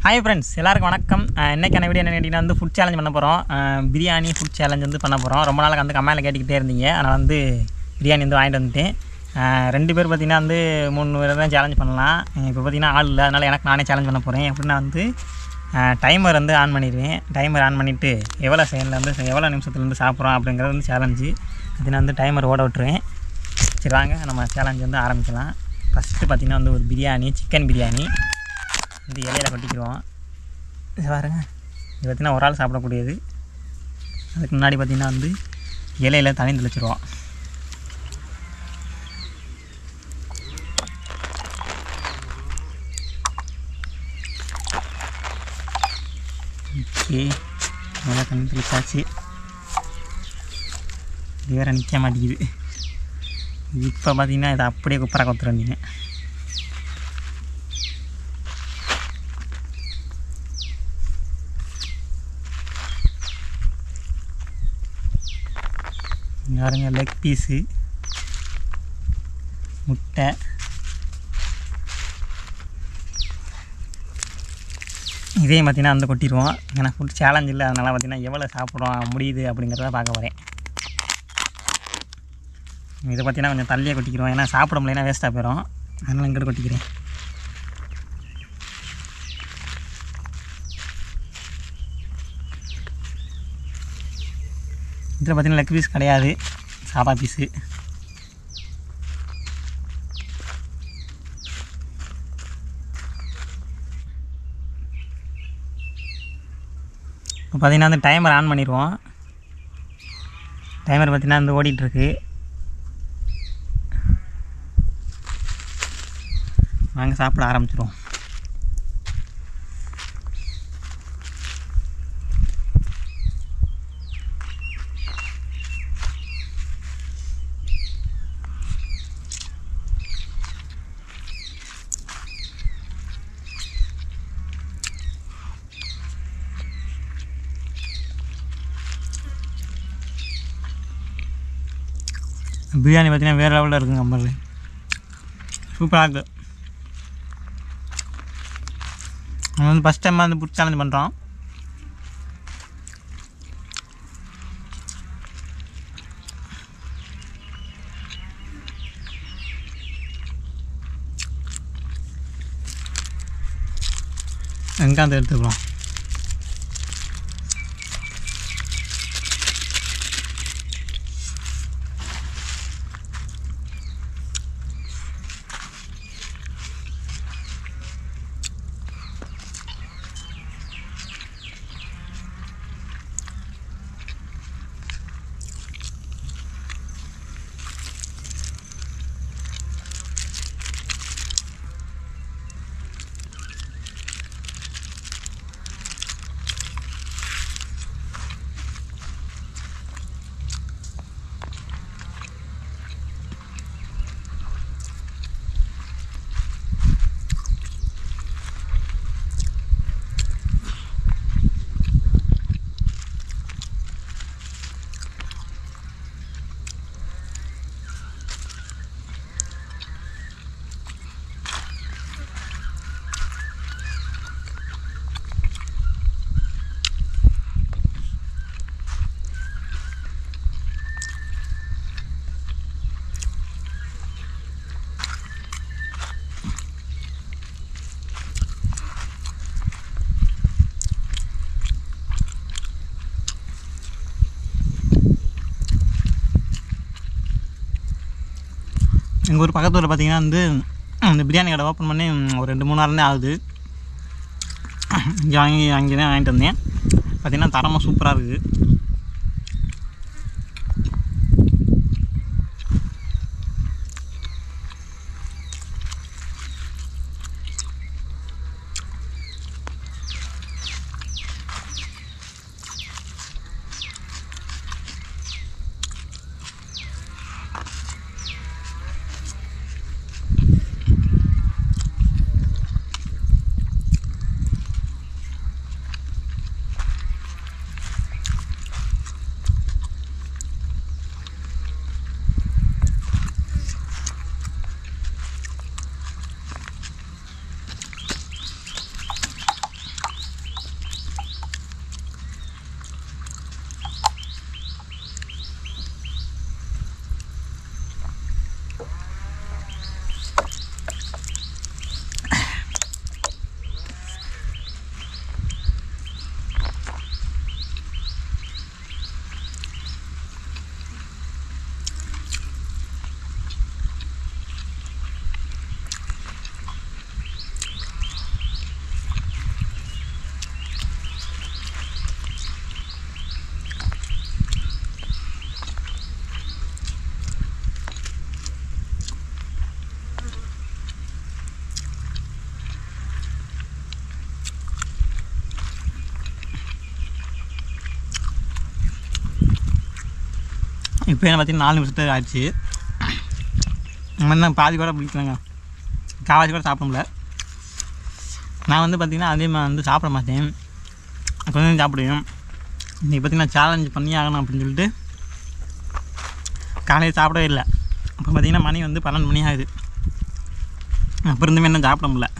Hi friends, எல்லாருக்கும் வணக்கம். இன்றைக்கான வீடியோ என்ன கேட்டிங்கன்னா வந்து ஃபுட் சேலஞ்ச் பண்ண போகிறோம். பிரியாணி ஃபுட் சேலஞ்ச் வந்து பண்ண போகிறோம். ரொம்ப நாளுக்கு வந்து கமெண்ட்டில் கேட்டுக்கிட்டே இருந்தீங்க. அதனால் வந்து பிரியாணி வந்து வாங்கிட்டு வந்துட்டேன். 2 பேர் பார்த்திங்கன்னா வந்து 3 பேர் தான் சேலஞ்ச் பண்ணலாம். இப்போ பார்த்திங்கன்னா ஆள் இல்லை, அதனால் எனக்கு நானே சேலஞ்ச் பண்ண போகிறேன். எப்படின்னா வந்து டைமர் வந்து ஆன் பண்ணிடுவேன். டைமர் ஆன் பண்ணிவிட்டு எவ்வளோ செகண்ட்லேருந்து எவ்வளோ நிமிஷத்துலேருந்து சாப்பிட்றோம் அப்படிங்கிறது வந்து சேலஞ்சு. பார்த்திங்கன்னா வந்து டைமர் ஓட விட்டுருவேன். சரி வாங்க நம்ம சேலஞ்ச் வந்து ஆரம்பிக்கலாம். ஃபஸ்ட்டு பார்த்திங்கன்னா வந்து ஒரு பிரியாணி, சிக்கன் பிரியாணி வந்து இலையில் கொட்டிக்கிடுவோம். இது பாருங்க, இது பார்த்திங்கன்னா ஒரு ஆள் சாப்பிடக்கூடியது. அதுக்கு முன்னாடி பார்த்திங்கன்னா வந்து இலையில் தண்ணி தெளிச்சிடுவோம். ஓகே, நல்லா தண்ணி தெளிச்சாச்சு. இது வேறு நிற்க மாட்டேங்குது. இப்போ பார்த்திங்கன்னா இதை அப்படியே குப்பராக கொத்துறீங்க. பாருங்க, லெக் பீஸு, முட்டை, இதையும் பார்த்திங்கன்னா வந்து கொட்டிடுவோம். ஏன்னா ஃபுட் சேலஞ்ச் இல்லை, அதனால் பார்த்திங்கன்னா எவ்வளோ சாப்பிட்றோம் முடியுது அப்படிங்கிறத பார்க்க போகிறேன். இதை பார்த்திங்கன்னா கொஞ்சம் தள்ளியே கொட்டிக்கிறோம், ஏன்னா சாப்பிட முடியலைன்னா வேஸ்ட்டாக போயிடும். அதனால் இங்கிட்ட கொட்டிக்கிறேன். இதில் பார்த்திங்கன்னா லெக் பீஸ் கிடையாது, சாதா பீஸு. இப்போ பார்த்திங்கன்னா வந்து டைமர் ஆன் பண்ணிடுவோம். டைமர் பார்த்திங்கன்னா வந்து ஓடிட்டுருக்கு. வாங்க சாப்பிட ஆரம்பிச்சிடுவோம். பிரியாணி பார்த்திங்கன்னா வேறு லெவலில் இருக்குங்க. நம்மளது சூப்பராக இருக்குது. நம்ம வந்து ஃபஸ்ட் டைமாக வந்து ஃபுட் சேலஞ்ச் பண்ணுறோம். வெங்காயத்தை எடுத்துக்கலாம். எங்கள் ஊர் பக்கத்தில் பார்த்திங்கன்னா வந்து அந்த பிரியாணி கடை ஓப்பன் பண்ணி ஒரு 2-3 நாள் தான் ஆகுது. இங்கே அங்கே தான் வாங்கிட்டு வந்தேன். பார்த்திங்கன்னா தரமாக சூப்பராக இருக்குது. இப்போ என்ன பார்த்தீங்கன்னா 4 நிமிஷத்துக்கு ஆச்சு. நம்ம பாதி கூட பிடிக்கலாங்க, காவாசி கூட சாப்பிட முடியல. நான் வந்து பார்த்திங்கன்னா அதிகமாக வந்து சாப்பிட மாட்டேன், கொஞ்சம் சாப்பிடுவேன். இன்றைக்கி பார்த்திங்கன்னா சேலஞ்ச் பண்ணி ஆகணும் அப்படின்னு சொல்லிட்டு காலையில் சாப்பிடவே இல்லை. அப்போ பார்த்திங்கன்னா மணி வந்து 12 மணி ஆகுது. அப்போ இருந்துமே என்ன சாப்பிட முடியல.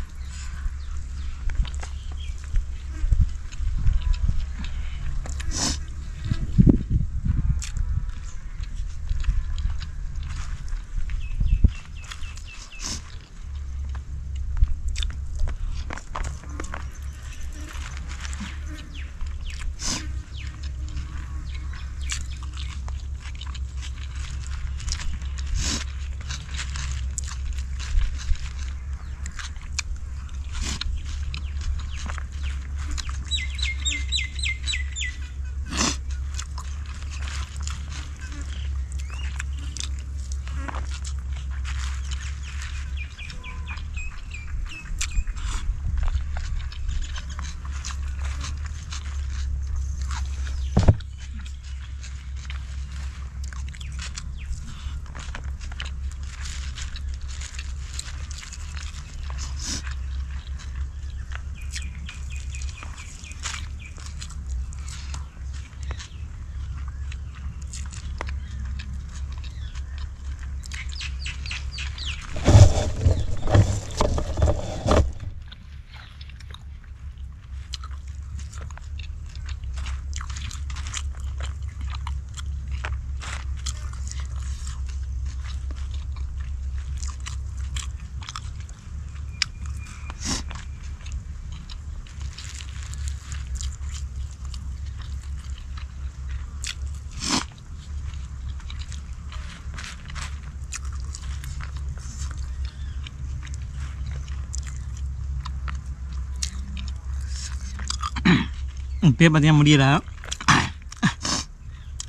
இப்போயே பார்த்தீங்கன்னா முடியல,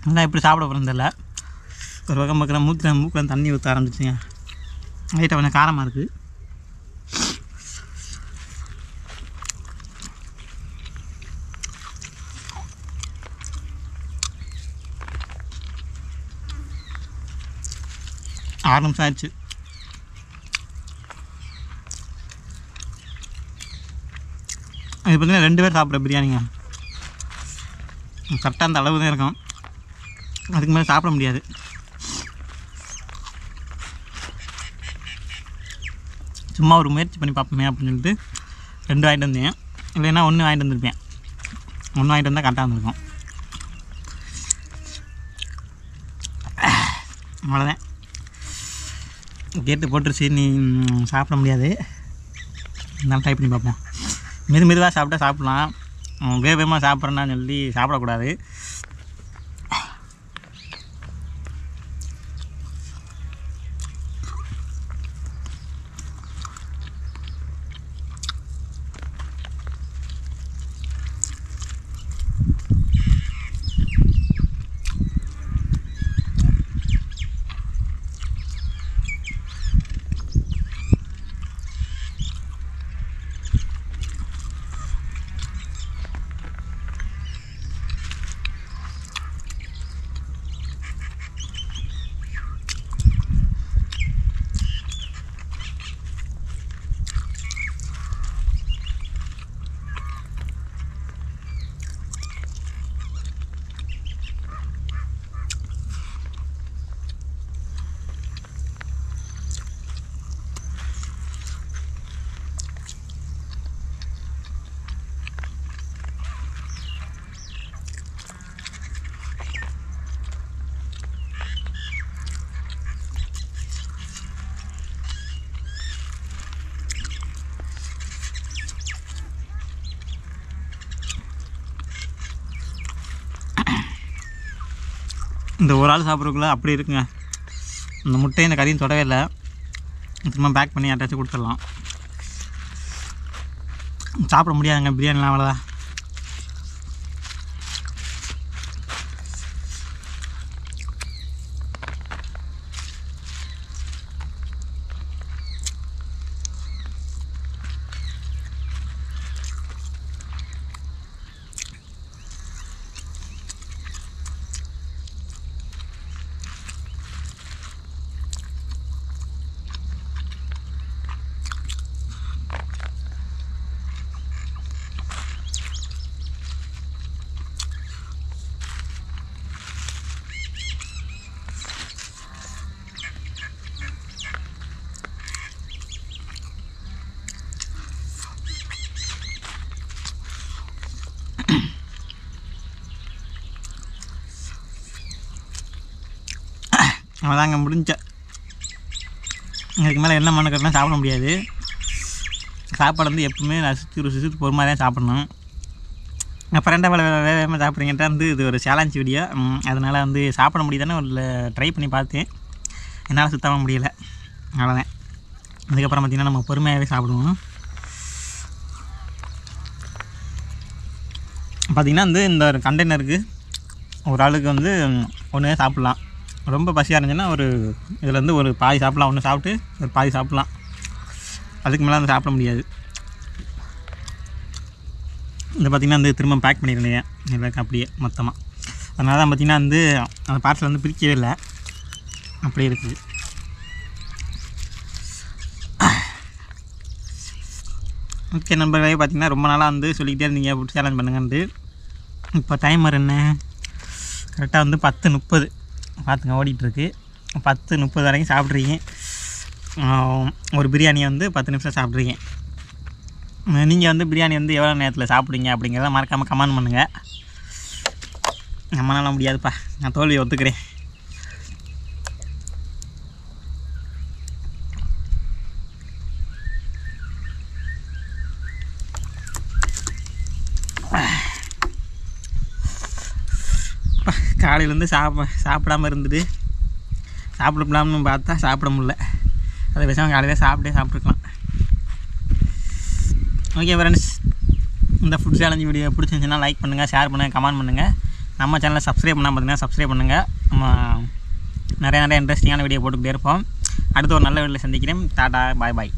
நல்லா எப்படி சாப்பிட போகிறதில்ல. ஒரு பக்கம் பார்க்குற மூக்கில் தண்ணி ஊற்ற ஆரம்பிச்சிங்க. லைட்டாக கொஞ்சம் காரமாக இருக்குது. ஆறு நிமிஷம் ஆயிடுச்சு. இது பார்த்தீங்கன்னா 2 பேர் சாப்பிட்ற பிரியாணிங்க. கரெக்டாக அந்த அளவு தான் இருக்கும், அதுக்கு மேலே சாப்பிட முடியாது. சும்மா ஒரு முயற்சி பண்ணி பார்ப்போமே அப்படின்னு சொல்லிட்டு 2 வாங்கிட்டு வந்தேன். இல்லைன்னா 1 வாங்கிட்டு வந்திருப்பேன். 1 வாங்கிட்டு வந்தால் கரெக்டாக இருந்திருக்கும். அவ்வளோதான், கேட்டு போட்டுருச்சு. நீ சாப்பிட முடியாது, இருந்தாலும் ட்ரை பண்ணி பார்ப்போம். மெதுவாக சாப்பிட்டா சாப்பிட்லாம், வேகமாக சாப்பிட்றேன்னு சொல்லி சாப்பிடக்கூடாது. இந்த ஒரு ஆள் சாப்பிட்றதுக்குள்ள அப்படி இருக்குங்க. இந்த முட்டை இந்த கறியும் தொடவே இல்லை. திரும்ப பேக் பண்ணி யார்ட்டாச்சும் கொடுத்துடலாம். சாப்பிட முடியாதுங்க பிரியாணிலாம், அவ்வளோதான். அதாங்க முடிஞ்ச. இதுக்கு மேலே என்ன மண்ணு சாப்பிட முடியாது. சாப்பாடு வந்து எப்பவுமே ரசித்து பொறுமையாக தான் சாப்பிட்ணும். அப்புறம் ரெண்டாவது வேகமாக சாப்பிட்றீங்கன்ட்டு வந்து இது ஒரு சேலஞ்ச் வீடியோ. அதனால் வந்து சாப்பிட முடியுதானே ஒரு ட்ரை பண்ணி பார்த்தேன். என்னால் சுத்தமாக முடியலை. அவ்வளோதான். அதுக்கப்புறம் பார்த்திங்கன்னா நம்ம பொறுமையாகவே சாப்பிடுவோம். பார்த்திங்கன்னா வந்து இந்த ஒரு கண்டெய்னருக்கு ஒரு ஆளுக்கு வந்து ஒன்றே சாப்பிட்லாம். ரொம்ப பசியாக இருந்துச்சுன்னா ஒரு இதில் வந்து ஒரு பாதி சாப்பிட்லாம். ஒன்று சாப்பிட்டு ஒரு பாதி சாப்பிட்லாம். அதுக்கு மேலே வந்து சாப்பிட முடியாது. இந்த பார்த்திங்கன்னா வந்து திரும்ப பேக் பண்ணியிருந்தேன் எனக்கு அப்படியே மொத்தமாக. அதனால தான் பார்த்திங்கன்னா வந்து அந்த பார்சல் வந்து பிரிக்கவே இல்லை, அப்படியே இருக்குது. ஓகே நண்பர்களே, பார்த்திங்கன்னா ரொம்ப நாளாக வந்து சொல்லிக்கிட்டே இருந்தீங்க ஃபுட் சேலஞ்ச் பண்ணுங்கன்ட்டு. இப்போ டைமர் என்ன கரெக்டாக வந்து 10:30 பார்த்துங்க ஓடிட்டுருக்கு. 10:30 வரைக்கும் சாப்பிட்றீங்க. ஒரு பிரியாணியை வந்து 10 நிமிஷம் சாப்பிட்றீங்க. நீங்கள் வந்து பிரியாணி வந்து எவ்வளோ நேரத்தில் சாப்பிடுங்க அப்படிங்கிறத மறக்காமல் கமெண்ட் பண்ணுங்கள். நம்மளால முடியாதுப்பா, நான் தோல்வியை ஒத்துக்கிறேன். காலையிலேருந்து சாப்பிடாமல் இருந்துட்டு சாப்பிடலாம்னு பார்த்தா சாப்பிட முடியல. அதை விஷயம் காலையில் சாப்பிட்டுருக்கலாம். ஓகே ஃப்ரெண்ட்ஸ், இந்த ஃபுட் சேலஞ்ச் வீடியோ பிடிச்சிருந்துச்சுன்னா லைக் பண்ணுங்கள், ஷேர் பண்ணுங்கள், கமெண்ட் பண்ணுங்கள். நம்ம சேனலை சப்ஸ்கிரைப் பண்ணால் பார்த்தீங்கன்னா சப்ஸ்கிரைப் பண்ணுங்கள். நம்ம நிறைய இன்ட்ரெஸ்டிங்கான வீடியோ போட்டுக்கிட்டே இருப்போம். அடுத்து ஒரு நல்ல வீடியோவில் சந்திக்கிறேன். டாடா, பாய் பாய்.